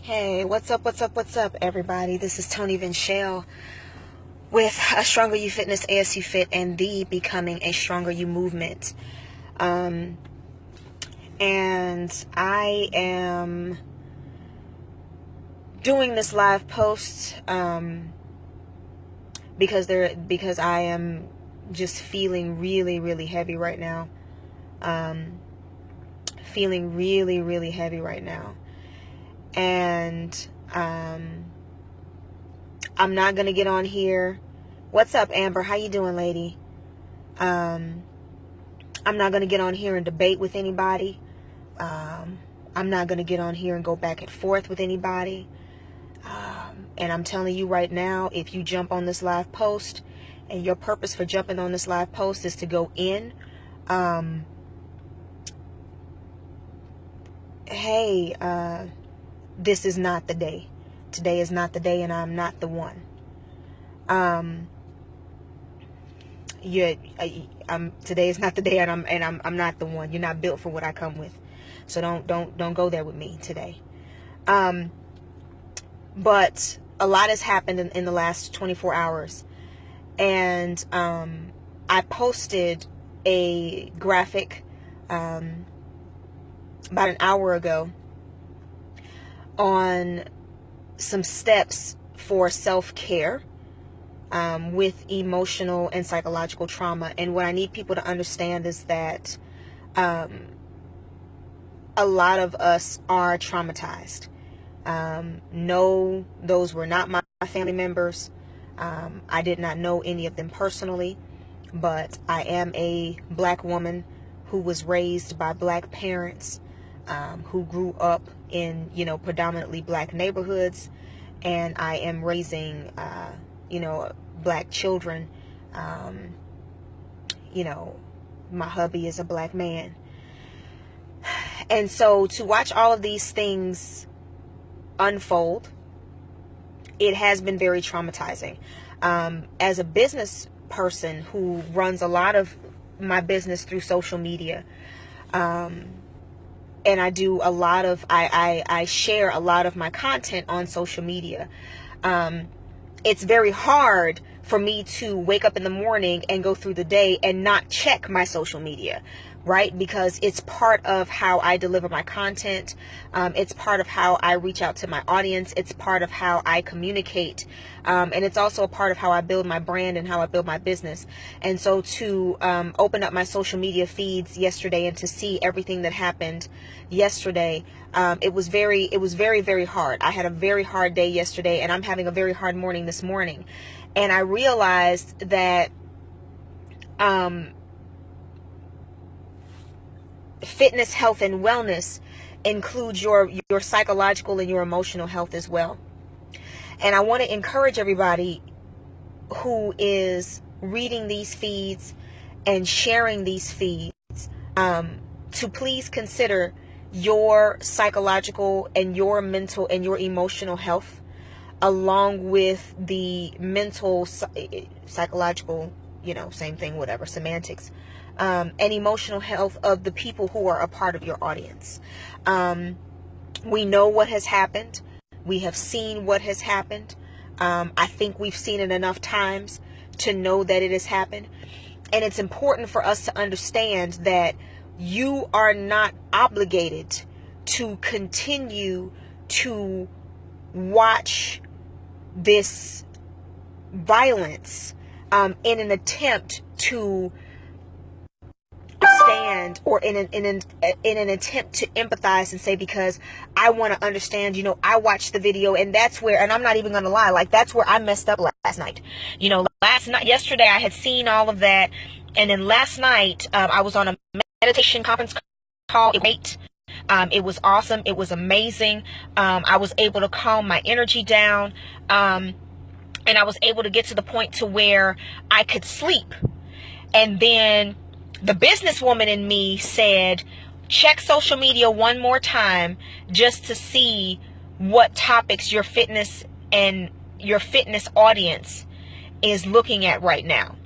Hey, what's up, everybody? This is Tony Vinchelle with A Stronger You Fitness, ASU Fit, and the Becoming a Stronger You movement. And I am doing this live post because I am just feeling really heavy right now. Feeling really heavy right now. And I'm not gonna get on here. What's up, Amber? How you doing, lady? I'm not gonna get on here and debate with anybody. I'm not gonna get on here and go back and forth with anybody. And I'm telling you right now, if you jump on this live post and your purpose for jumping on this live post is to go in, hey, this is not the day. Today is not the day, and I'm not the one. Today is not the day, and I'm not the one. You're not built for what I come with, so don't go there with me today. But a lot has happened in the last 24 hours, and I posted a graphic about an hour ago on some steps for self-care with emotional and psychological trauma. And what I need people to understand is that a lot of us are traumatized. No, those were not my family members. I did not know any of them personally, but I am a black woman who was raised by black parents, who grew up in, predominantly black neighborhoods, and I am raising, black children. My hubby is a black man. And so to watch all of these things unfold, it has been very traumatizing. As a business person who runs a lot of my business through social media, and I do a lot of, I share a lot of my content on social media. It's very hard for me to wake up in the morning and go through the day and not check my social media, right? Because it's part of how I deliver my content. It's part of how I reach out to my audience. It's part of how I communicate. And it's also a part of how I build my brand and how I build my business. And so to open up my social media feeds yesterday and to see everything that happened yesterday, it was very hard. I had a very hard day yesterday, and I'm having a very hard morning this morning. And I realized that fitness, health, and wellness includes your psychological and your emotional health as well. And I want to encourage everybody who is reading these feeds and sharing these feeds to please consider your psychological and your mental and your emotional health, along with the mental, psychological, same thing, whatever, semantics, and emotional health of the people who are a part of your audience. We know what has happened. We have seen what has happened. I think we've seen it enough times to know that it has happened. And it's important for us to understand that you are not obligated to continue to watch this violence in an attempt to understand, or in an attempt to empathize and say, because I want to understand, I watched the video, and that's where, and I'm not even going to lie, like, that's where I messed up last night. Yesterday I had seen all of that, and then last night I was on a meditation conference call. It was awesome. It was amazing. I was able to calm my energy down, and I was able to get to the point to where I could sleep. And then the businesswoman in me said, check social media one more time just to see what topics your fitness and your fitness audience is looking at right now.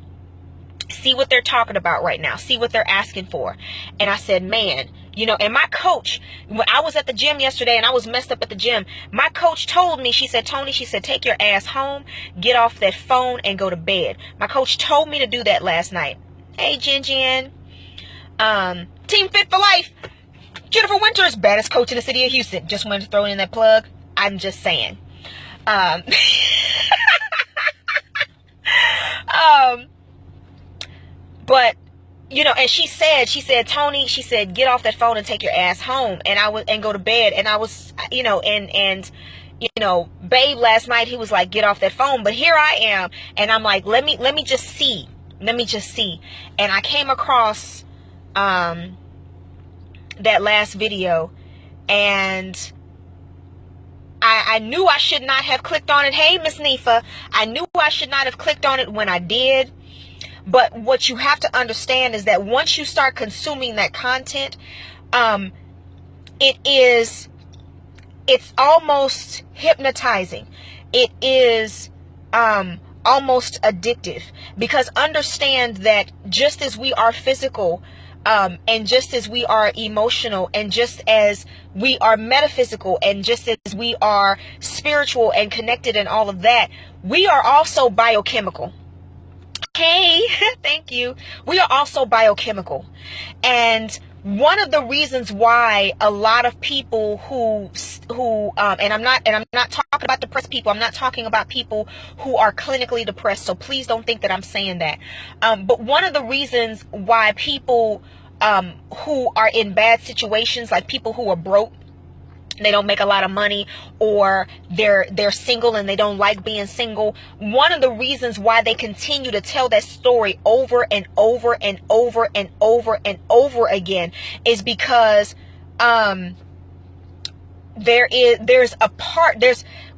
See what they're talking about right now. See what they're asking for. And I said, man, You know, and my coach, when I was at the gym yesterday and I was messed up at the gym, my coach told me, she said, Tony, she said, take your ass home, get off that phone and go to bed. My coach told me to do that last night. Hey, Jen Jen. Team Fit for Life. Jennifer Winters, baddest coach in the city of Houston. Just wanted to throw in that plug. I'm just saying. But you know, and she said, Tony, she said, get off that phone and take your ass home, and go to bed. And I was, you know, and you know, Babe last night, he was like, get off that phone. But here I am, and I'm like, let me just see. And I came across that last video, and I knew I should not have clicked on it. Hey, Miss Nifa, I knew I should not have clicked on it when I did. But what you have to understand is that once you start consuming that content, it's almost hypnotizing. It is almost addictive, because understand that just as we are physical, and just as we are emotional, and just as we are metaphysical, and just as we are spiritual and connected and all of that, we are also biochemical. Hey, thank you. We are also biochemical. And one of the reasons why a lot of people who and I'm not talking about depressed people. I'm not talking about people who are clinically depressed. So please don't think that I'm saying that. But one of the reasons why people who are in bad situations, like people who are broke, they don't make a lot of money, or they're single and they don't like being single, one of the reasons why they continue to tell that story over and over and over and over and over again is because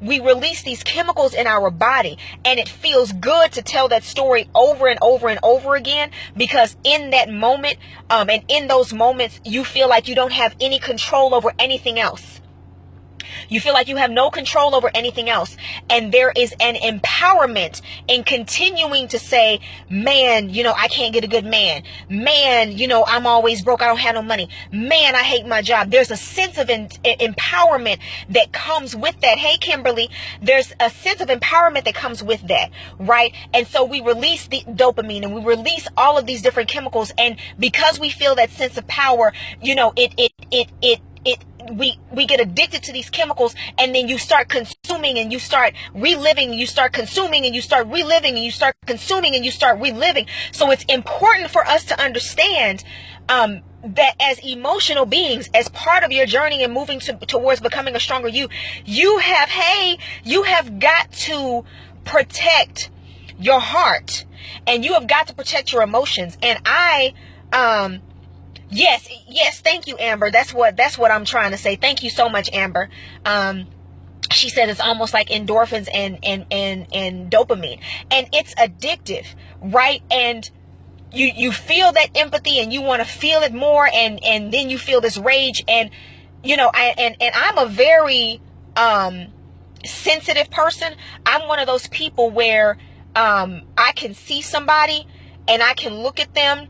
we release these chemicals in our body, and it feels good to tell that story over and over and over again, because in that moment, and in those moments, you feel like you don't have any control over anything else. You feel like you have no control over anything else. And there is an empowerment in continuing to say, man, you know, I can't get a good man. Man, you know, I'm always broke. I don't have no money. Man, I hate my job. There's a sense of empowerment that comes with that. Hey, Kimberly, there's a sense of empowerment that comes with that, right? And so we release the dopamine, and we release all of these different chemicals. And because we feel that sense of power, you know, we get addicted to these chemicals, and then you start consuming and you start reliving, you start consuming and you start reliving, and you start consuming and you start reliving. So it's important for us to understand that as emotional beings, as part of your journey and moving towards becoming a stronger you have got to protect your heart, and you have got to protect your emotions. And Yes, thank you, Amber. That's what I'm trying to say. Thank you so much, Amber. She said it's almost like endorphins and dopamine, and it's addictive, right? And you feel that empathy, and you want to feel it more, and then you feel this rage, and you know, I'm a very sensitive person. I'm one of those people where I can see somebody and I can look at them.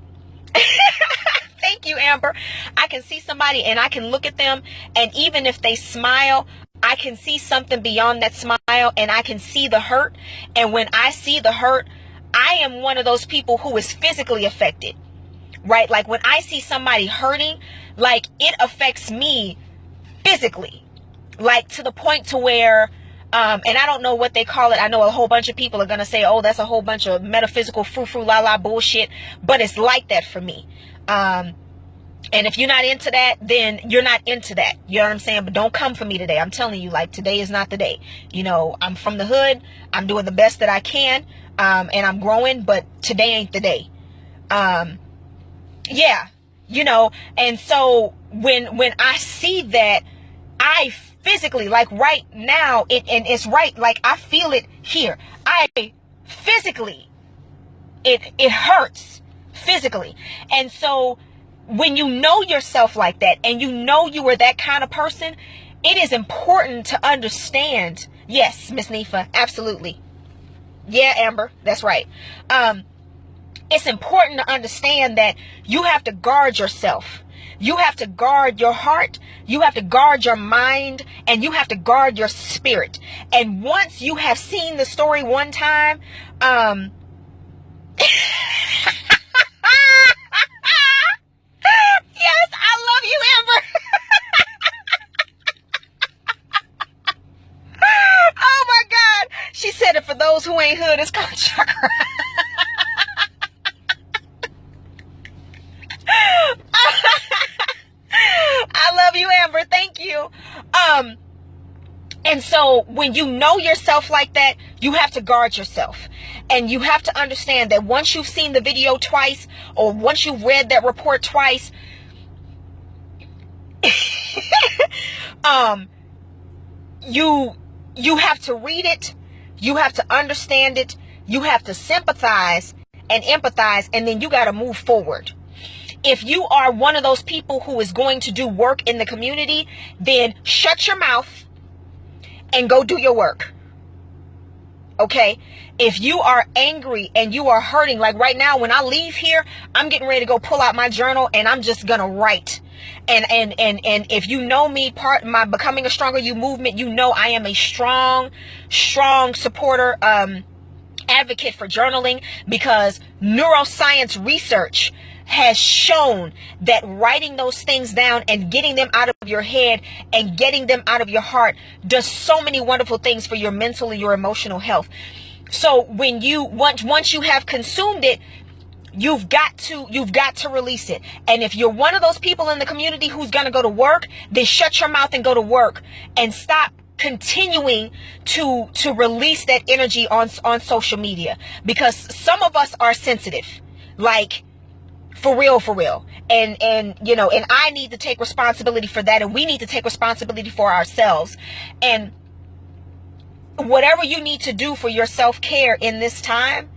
Thank you, Amber. I can see somebody and I can look at them, and even if they smile, I can see something beyond that smile, and I can see the hurt. And when I see the hurt, I am one of those people who is physically affected, right? Like when I see somebody hurting, like it affects me physically, like to the point to where, and I don't know what they call it. I know a whole bunch of people are going to say, oh, that's a whole bunch of metaphysical frou-frou-la-la bullshit, but it's like that for me. And if you're not into that, then you're not into that. You know what I'm saying? But don't come for me today. I'm telling you, like, today is not the day. You know, I'm from the hood. I'm doing the best that I can. And I'm growing, but today ain't the day. Yeah, you know, and so when I see that, I physically, like right now, and it's right, like I feel it here. I physically, it hurts physically. And so when you know yourself like that, and you know you are that kind of person, it is important to understand. Yes, Miss Nifa, absolutely. Yeah, Amber, that's right. It's important to understand that you have to guard yourself. You have to guard your heart. You have to guard your mind, and you have to guard your spirit. And once you have seen the story one time, yes, I love you, Amber. Oh my God. She said it for those who ain't hood, it's called chakra. I love you, Amber. Thank you. And so when you know yourself like that, you have to guard yourself. And you have to understand that once you've seen the video twice, or once you've read that report twice, you have to read it, you have to understand it, you have to sympathize and empathize, and then you got to move forward. If you are one of those people who is going to do work in the community, then shut your mouth and go do your work. Okay? If you are angry and you are hurting, like right now when I leave here, I'm getting ready to go pull out my journal and I'm just gonna write. And if you know me, part of my Becoming a Stronger You movement, you know I am a strong supporter, advocate for journaling, because neuroscience research has shown that writing those things down and getting them out of your head and getting them out of your heart does so many wonderful things for your mental and your emotional health. So when you once you have consumed it, you've got to release it. And if you're one of those people in the community who's going to go to work, then shut your mouth and go to work, and stop continuing to release that energy on social media, because some of us are sensitive, like for real. And you know, and I need to take responsibility for that, and we need to take responsibility for ourselves. And whatever you need to do for your self-care in this time,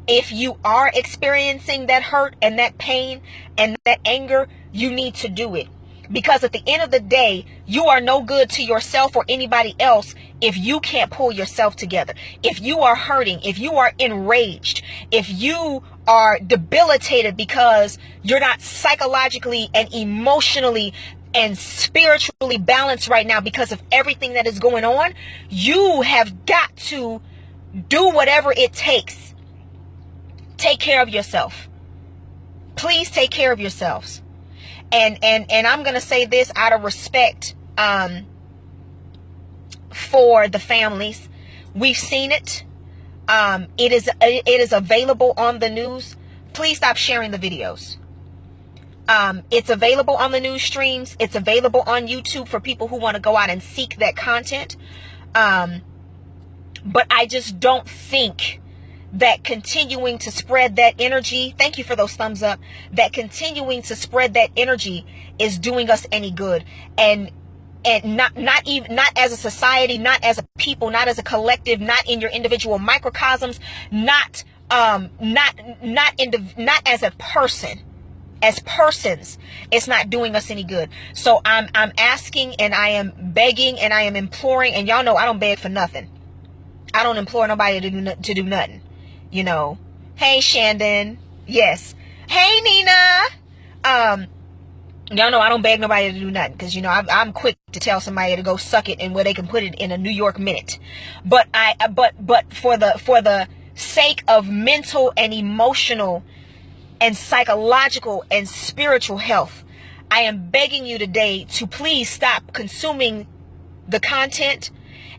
if you are experiencing that hurt and that pain and that anger, you need to do it. Because at the end of the day, you are no good to yourself or anybody else if you can't pull yourself together. If you are hurting, if you are enraged, if you are debilitated because you're not psychologically and emotionally and spiritually balanced right now because of everything that is going on, you have got to do whatever it takes. Take care of yourself. Please take care of yourselves. And I'm going to say this out of respect for the families. We've seen it. It is available on the news. Please stop sharing the videos. It's available on the news streams. It's available on YouTube for people who want to go out and seek that content. But I just don't think that continuing to spread that energy, thank you for those thumbs up, that continuing to spread that energy is doing us any good. And not as a society, not as a people, not as a collective, not in your individual microcosms, not as a person. As persons, it's not doing us any good. So I'm asking, and I am begging, and I am imploring, and y'all know I don't beg for nothing. I don't implore nobody to do nothing. You know, hey Shandon, yes, hey Nina. Y'all know I don't beg nobody to do nothing, because you know I'm quick to tell somebody to go suck it, and where they can put it in a New York minute. But for the sake of mental and emotional and psychological and spiritual health, I am begging you today to please stop consuming the content,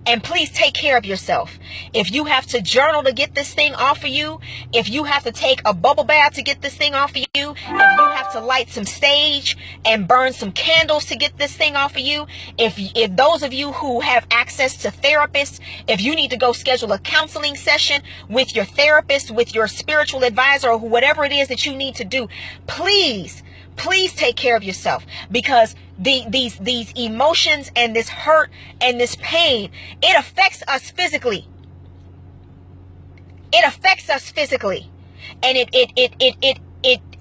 and please take care of yourself. If you have to journal to get this thing off of you, if you have to take a bubble bath to get this thing off of you, if you have to light some sage and burn some candles to get this thing off of you, if those of you who have access to therapists, if you need to go schedule a counseling session with your therapist, with your spiritual advisor, or whatever it is that you need to do, please take care of yourself, because these emotions and this hurt and this pain, it affects us physically. It affects us physically, and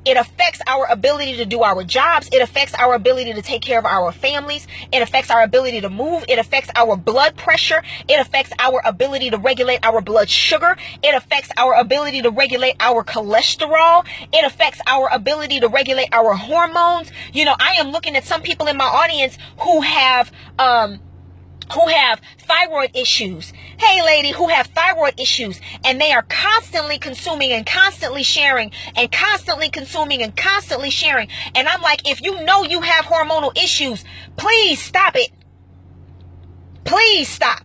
It affects our ability to do our jobs. It affects our ability to take care of our families. It affects our ability to move. It affects our blood pressure. It affects our ability to regulate our blood sugar. It affects our ability to regulate our cholesterol. It affects our ability to regulate our hormones. You know, I am looking at some people in my audience who have thyroid issues. Hey lady, who have thyroid issues, and they are constantly consuming and constantly sharing and constantly consuming and constantly sharing. And I'm like, if you know you have hormonal issues, please stop it. Please stop.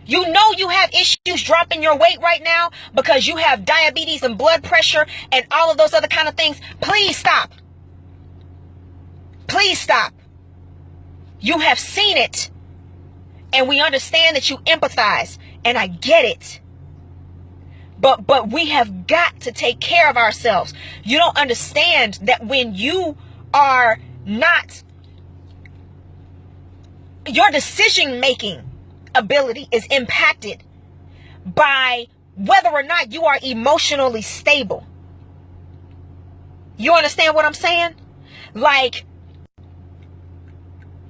You know you have issues dropping your weight right now because you have diabetes and blood pressure and all of those other kind of things. Please stop. Please stop. You have seen it, and we understand that you empathize, and I get it. But we have got to take care of ourselves. You don't understand that when you are not, your decision-making ability is impacted by whether or not you are emotionally stable. You understand what I'm saying? Like,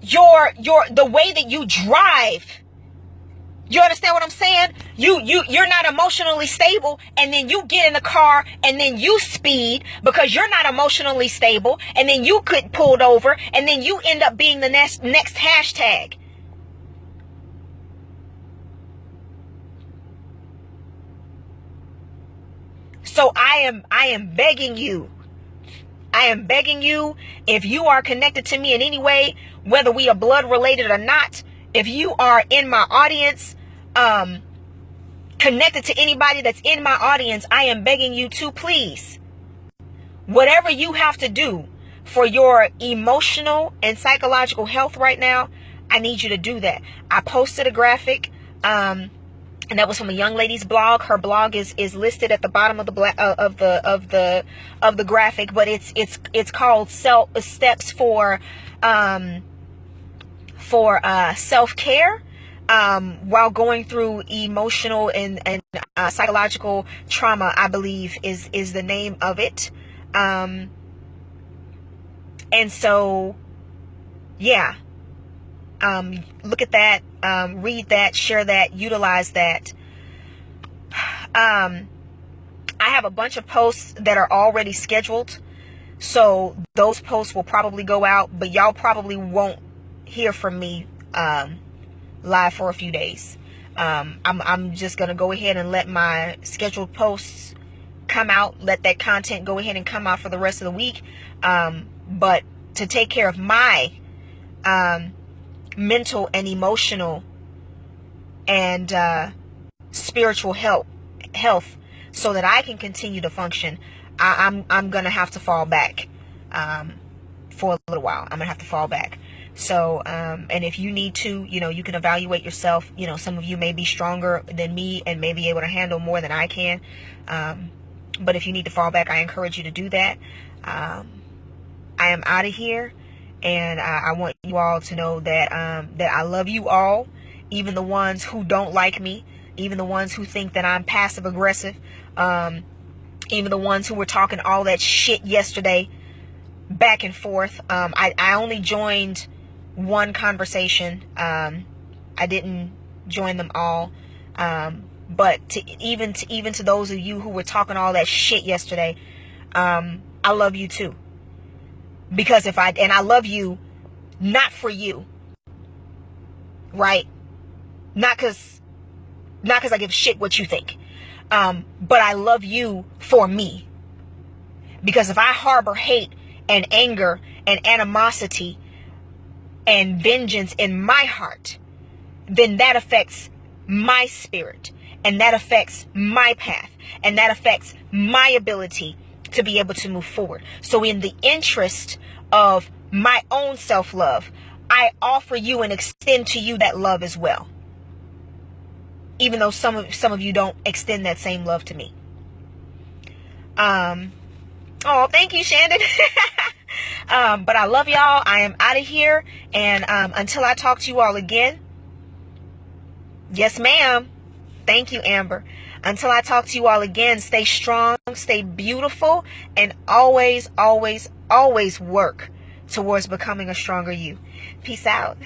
the way that you drive, you understand what I'm saying? You're not emotionally stable, and then you get in the car and then you speed because you're not emotionally stable, and then you get pulled over, and then you end up being the next hashtag. So I am begging you. I am begging you, if you are connected to me in any way, whether we are blood related or not, if you are in my audience, connected to anybody that's in my audience, I am begging you to please, whatever you have to do for your emotional and psychological health right now, I need you to do that. I posted a graphic, and that was from a young lady's blog. Her blog is listed at the bottom of the graphic, but it's called Steps for Self-Care while going through emotional and psychological trauma, I believe is the name of it. And so, yeah. Look at that, read that, share that, utilize that. I have a bunch of posts that are already scheduled, so those posts will probably go out, but y'all probably won't hear from me live for a few days. I'm just gonna go ahead and let my scheduled posts come out, let that content go ahead and come out for the rest of the week. But to take care of my mental and emotional and spiritual health so that I can continue to function, I'm gonna have to fall back for a little while. I'm gonna have to fall back. So and if you need to, you can evaluate yourself. Some of you may be stronger than me and may be able to handle more than I can, but if you need to fall back, I encourage you to do that. I am out of here. And I want you all to know that that I love you all, even the ones who don't like me, even the ones who think that I'm passive aggressive, even the ones who were talking all that shit yesterday, back and forth. I only joined one conversation. I didn't join them all. But even to those of you who were talking all that shit yesterday, I love you too. Because I love you, not for you, right? Not because I give a shit what you think. But I love you for me. Because if I harbor hate and anger and animosity and vengeance in my heart, then that affects my spirit, and that affects my path, and that affects my ability to be able to move forward. So in the interest of my own self-love, I offer you and extend to you that love as well. Even though some of you don't extend that same love to me. Oh, thank you, Shandon. But I love y'all. I am out of here. And until I talk to you all again, yes, ma'am. Thank you, Amber. Until I talk to you all again, stay strong, stay beautiful, and always, always, always work towards becoming a stronger you. Peace out.